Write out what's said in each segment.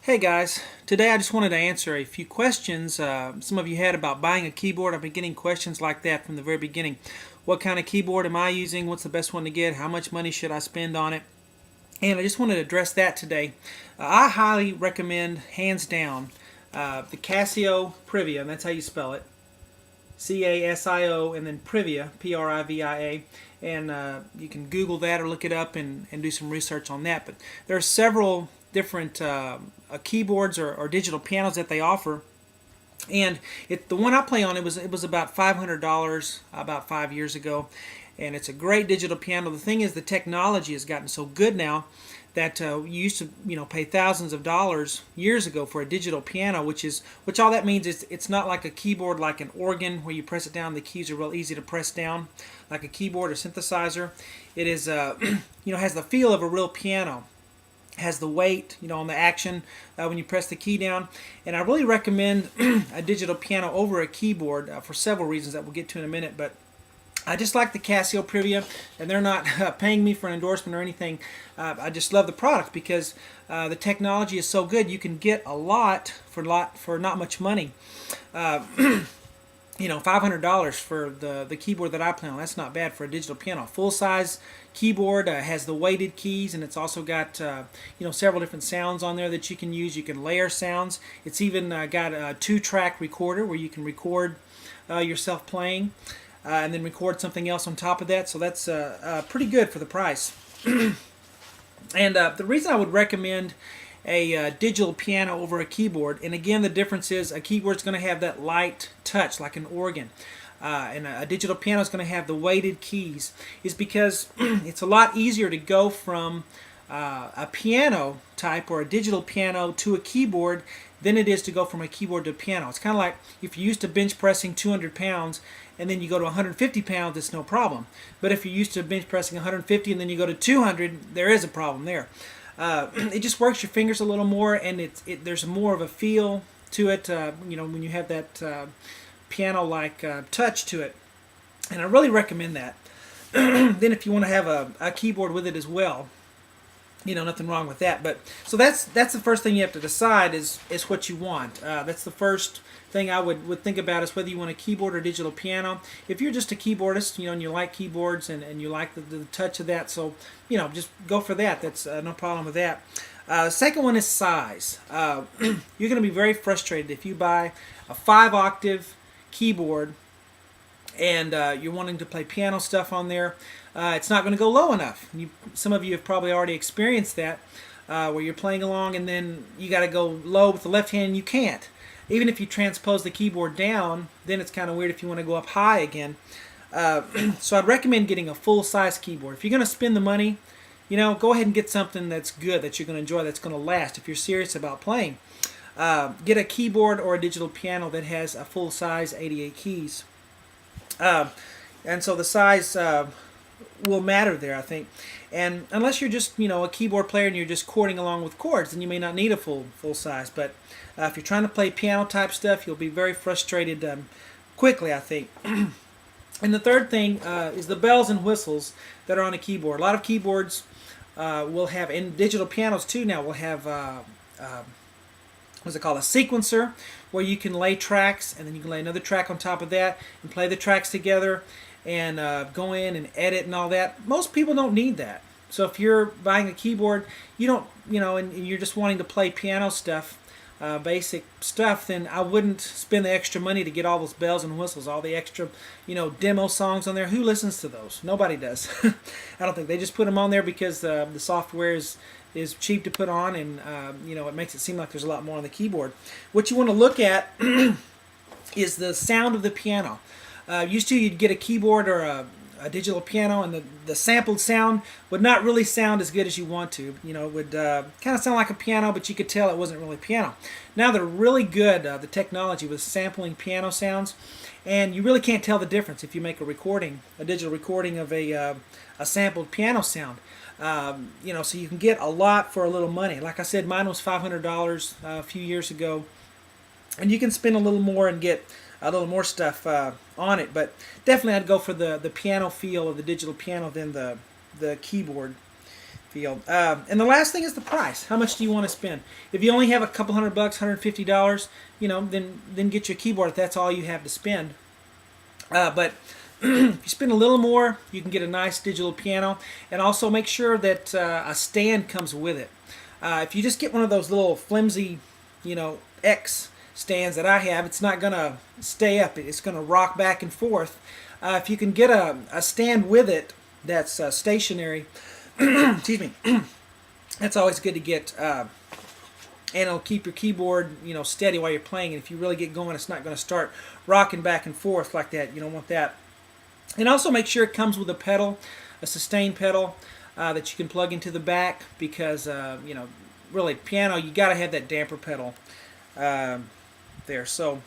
Hey guys, today I just wanted to answer a few questions some of you had about buying a keyboard. I've been getting questions like that from the very beginning. What kind of keyboard am I using? What's the best one to get? How much money should I spend on it? And I just wanted to address that today. I highly recommend, hands down, the Casio Privia, and that's how you spell it. Casio and then Privia, Privia, and you can Google that or look it up and do some research on that. But there are several different keyboards or digital pianos that they offer, and the one I play on it was about $500 about 5 years ago, and it's a great digital piano. The thing is, the technology has gotten so good now that you used to pay thousands of dollars years ago for a digital piano, which all that means is it's not like a keyboard like an organ where you press it down, the keys are real easy to press down like a keyboard or synthesizer. It is has the feel of a real piano, has the weight, on the action when you press the key down. And I really recommend a digital piano over a keyboard for several reasons that we'll get to in a minute. But I just like the Casio Privia, and they're not paying me for an endorsement or anything. I just love the product because the technology is so good. You can get a lot for not much money. $500 for the keyboard that I play on. That's not bad for a digital piano. Full size keyboard, has the weighted keys, and it's also got several different sounds on there that you can use. You can layer sounds. It's even got a 2-track recorder where you can record yourself playing and then record something else on top of that. So that's pretty good for the price. And the reason I would recommend a digital piano over a keyboard, and again, the difference is a keyboard's going to have that light touch like an organ, and a digital piano is going to have the weighted keys, is because it's a lot easier to go from a piano type or a digital piano to a keyboard than it is to go from a keyboard to a piano. It's kind of like if you're used to bench pressing 200 pounds and then you go to 150 pounds, it's no problem. But if you're used to bench pressing 150 and then you go to 200, there is a problem there. It just works your fingers a little more, and there's more of a feel to it, when you have that piano-like touch to it. And I really recommend that. Then if you want to have a keyboard with it as well, nothing wrong with that. But so that's the first thing you have to decide is what you want. That's the first thing I would think about, is whether you want a keyboard or digital piano. If you're just a keyboardist, and you like keyboards and you like the touch of that, so just go for that. That's no problem with that. Second one is size. You're going to be very frustrated if you buy a 5-octave keyboard and you're wanting to play piano stuff on there. It's not going to go low enough. Some of you have probably already experienced that, where you're playing along and then you got to go low with the left hand and you can't. Even if you transpose the keyboard down, then it's kind of weird if you want to go up high again. So I'd recommend getting a full-size keyboard. If you're going to spend the money, go ahead and get something that's good, that you're going to enjoy, that's going to last. If you're serious about playing, get a keyboard or a digital piano that has a full-size 88 keys. And so the size will matter there, I think. And unless you're just a keyboard player and you're just chording along with chords, then you may not need a full size. But if you're trying to play piano type stuff, you'll be very frustrated quickly, I think. And the third thing is the bells and whistles that are on a keyboard. A lot of keyboards will have, and digital pianos too now, will have what's it called, a sequencer, where you can lay tracks and then you can lay another track on top of that and play the tracks together and go in and edit and all that. Most people don't need that. So if you're buying a keyboard, you don't, and you're just wanting to play piano stuff, basic stuff, then I wouldn't spend the extra money to get all those bells and whistles, all the extra, demo songs on there. Who listens to those? Nobody does. I don't think. They just put them on there because the software is cheap to put on, and it makes it seem like there's a lot more on the keyboard. What you want to look at is the sound of the piano. Used to, you'd get a keyboard or a digital piano, and the sampled sound would not really sound as good as you want to. It would kind of sound like a piano, but you could tell it wasn't really piano. Now they're really good, the technology with sampling piano sounds, and you really can't tell the difference if you make a digital recording of a sampled piano sound. So you can get a lot for a little money. Like I said, mine was $500 a few years ago, and you can spend a little more and get a little more stuff on it. But definitely I'd go for the piano feel of the digital piano than the keyboard. field. And the last thing is the price. How much do you want to spend? If you only have a couple $100, $150, then get your keyboard if that's all you have to spend. But if you spend a little more, you can get a nice digital piano, and also make sure that a stand comes with it. If you just get one of those little flimsy, X stands that I have, it's not going to stay up. It's going to rock back and forth. If you can get a stand with it that's stationary, excuse me, that's always good to get, and it'll keep your keyboard steady while you're playing. And if you really get going, it's not going to start rocking back and forth like that. You don't want that. And also make sure it comes with a pedal, a sustain pedal that you can plug into the back, because really piano, you got to have that damper pedal there. So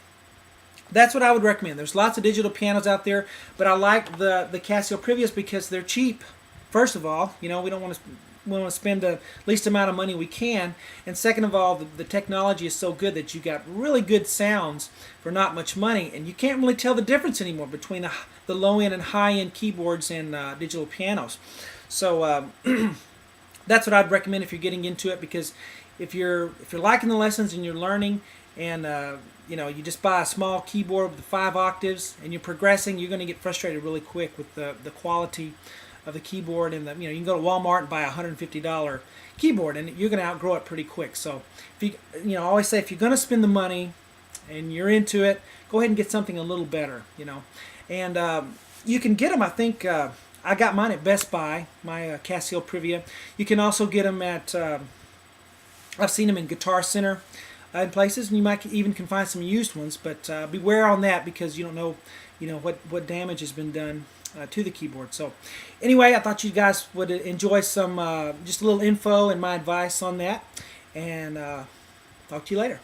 that's what I would recommend. There's lots of digital pianos out there, but I like the Casio Privias because they're cheap. First of all, we don't want to spend the least amount of money we can, and second of all, the technology is so good that you got really good sounds for not much money, and you can't really tell the difference anymore between the low end and high end keyboards and digital pianos. So that's what I'd recommend if you're getting into it, because if you're liking the lessons and you're learning, and you just buy a small keyboard with the 5 octaves and you're progressing, you're going to get frustrated really quick with the quality of the keyboard, and you can go to Walmart and buy a $150 keyboard and you're going to outgrow it pretty quick. So if I always say, if you're going to spend the money and you're into it, go ahead and get something a little better. And you can get them, I think I got mine at Best Buy, my Casio Privia. You can also get them at I've seen them in Guitar Center in places, and you might even can find some used ones, but beware on that, because you don't know what damage has been done to the keyboard. So anyway, I thought you guys would enjoy some just a little info and my advice on that, and talk to you later.